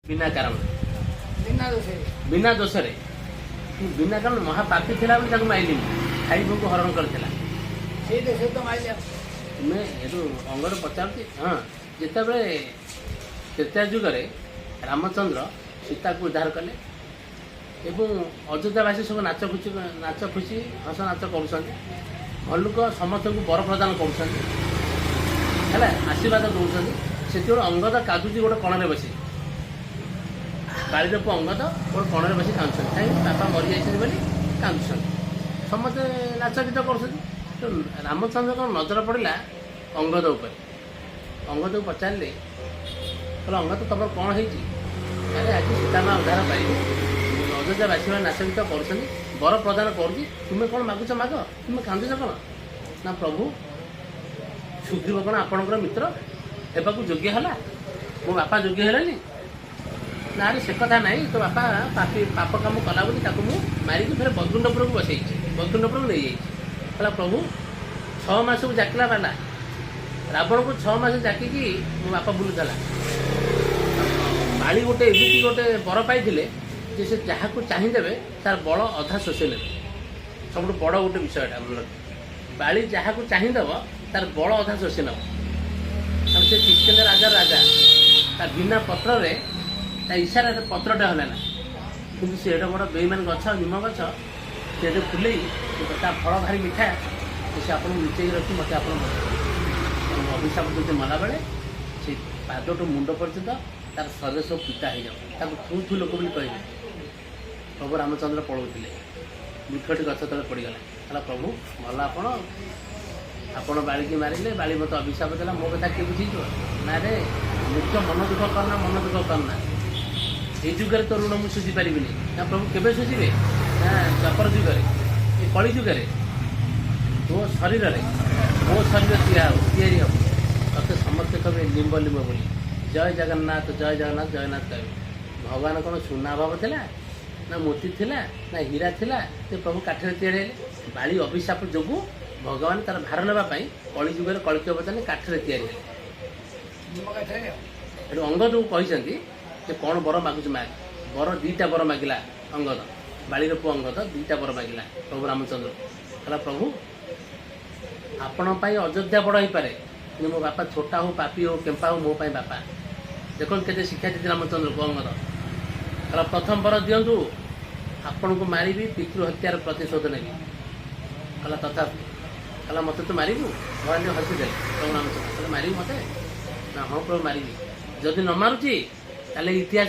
बिना कारण बिना दोष बिना कारण महापापी थिला बोली ताको माइली खाई को हरण करथिला से दोष तो माइले मैं ये अंगर पचारती हाँ जिते बड़े त्रेता जुगे रामचंद्र सीता को उद्धार कले एवं अयोध्यावासी सब नाच खुशी हस नाच कर भल्लुक समस्त को बर प्रदान कर आशीर्वाद दौरान से अंगद कादुची गोटे कण में बसी बाड़ी पु अंगद गोटे कण में बसी कांदुन कहीं बापा मरी जाइए बोली कांदुन समस्ते नाच गीत कर रामचंद्र को नजर पड़ा अंगद उपर अंगद को पचारे कहले अंगद तुम कौन है अरे आज सीता माँ उद्धार पाइब अयोध्यावासी मैंने नाच गीत कर बर प्रदान कर तुम्हें कौन मागुच माग तुम्हें कांदुच कौन ना प्रभु सुग्रीव कौन आपणकर मित्र एवं योग्य है मो बापा योग्य है ना अरे से कथा नहीं तो बापा पाप कम कला बोली मारिकी फिर बदकुंडपुर को बसई बदकुंडपुर नहीं जाइए प्रभु 6 मास को जाकिला बाला रावण को 6 मास जाकिकी मो बापा बुलूला बाड़ी गोटे एमती गोटे बर पाई से जहाँ को चाहिदेवे तार बड़ अधा शोषे ने सब बड़ गोटे विषयटा बाड़ी जहाँ को चाहिदेव तार बड़ अधा शोषे नब से किष्केन्द्र राजा तार बिना पत्र इशारा पत्रटा है ना कि से बड़ बेईमान गछ निम गछ से फुले फल भारी मिठा से आपको लुचेक रखी मत आप अभिशाप देते मला बेले से पाद टू मुंड पर्यंत तार शरीर सब पिता हो जाऊ थू लोक बोली कहे प्रभु रामचंद्र पड़ोले वृक्षटी गछ तले पड़गला प्रभु भल आपण बाड़ी मारे बाड़ी मत अभिशाप देला मो कथा किए बुझे ना रे मुख्य मन दुख करना ये जुगे तो ऋण मुझे सुझी पारि ना प्रभु केवे सुझे ना चपर जुगे ये कली जुगे तो शरीर मो शरीर या तक समस्ते कहे लिंब लिंब बोली जय जगन्नाथ जगन्नाथ कहे भगवान कौन सुना अभाव थिला ना मोती थिला ना हीरा थिला ते प्रभु काठरे तैयारी बाड़ी अभिशाप जोगु भगवान तार भार नापी कली जुगे कलिक अवतार काठरे तैयारी अंगद को कहते कि कौन बर मागुच माग बर 2टा बर मागिला अंगद बाड़ी पु अंगद 2टा बर मागिला प्रभु रामचंद्र कहला प्रभु आपण अयोध्या बड़ हो पारे कि मो बापा छोटा हो पापी हो केम्पा हो मो बापा देखो केते शिक्षा दी रामचंद्र को अंगद कहला प्रथम बर दिंतु आपण को मारि पितृ हत्यार प्रतिशोध नेबी कहला तथा कहला मत तो मारू भगवान हसीदे प्रभु रामचंद्र कहला मारू मत ना हाँ प्रभु मारि जदि न मारुची इतिहास